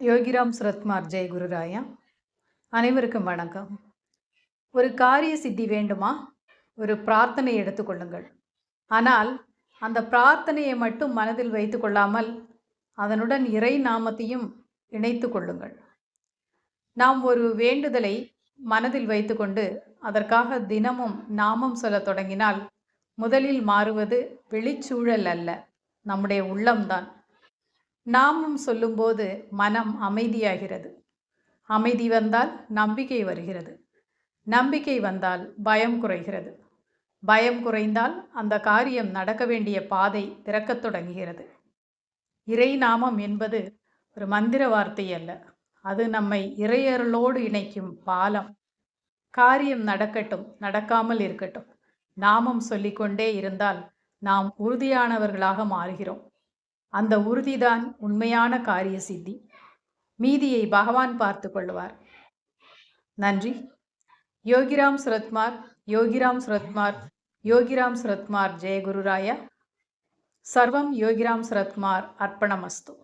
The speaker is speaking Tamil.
யோகிராம் சுரத்குமார் ஜெய் குருராயா. அனைவருக்கும் வணக்கம். ஒரு காரிய சித்தி வேண்டுமா? ஒரு பிரார்த்தனை எடுத்துக்கொள்ளுங்கள். ஆனால் அந்த பிரார்த்தனையை மட்டும் மனதில் வைத்து கொள்ளாமல் அதனுடன் இறை நாமத்தையும் இணைத்து கொள்ளுங்கள். நாம் ஒரு வேண்டுதலை மனதில் வைத்துக்கொண்டு அதற்காக தினமும் நாமம் சொல்ல தொடங்கினால் முதலில் மாறுவது வெளிச்சூழல் அல்ல, நம்முடைய உள்ளம்தான். நாமம் சொல்லும்போது மனம் அமைதியாகிறது. அமைதி வந்தால் நம்பிக்கை வருகிறது. நம்பிக்கை வந்தால் பயம் குறைகிறது. பயம் குறைந்தால் அந்த காரியம் நடக்க வேண்டிய பாதை திறக்கத் தொடங்குகிறது. இறை நாமம் என்பது ஒரு மந்திர வார்த்தை அல்ல, அது நம்மை இறையருளோடு இணைக்கும் பாலம். காரியம் நடக்கட்டும், நடக்காமல் இருக்கட்டும், நாமம் சொல்லிக்கொண்டே இருந்தால் நாம் உறுதியானவர்களாக மாறுகிறோம். அந்த உறுதிதான் உண்மையான காரிய சித்தி. மீதியை பகவான் பார்த்து கொள்வார். நன்றி. யோகிராம் சுரத்குமார், யோகிராம் சுரத்குமார், யோகிராம் சுரத்குமார் ஜெய குருராயா. சர்வம் யோகிராம் சுரத்குமார் அர்ப்பணமஸ்து.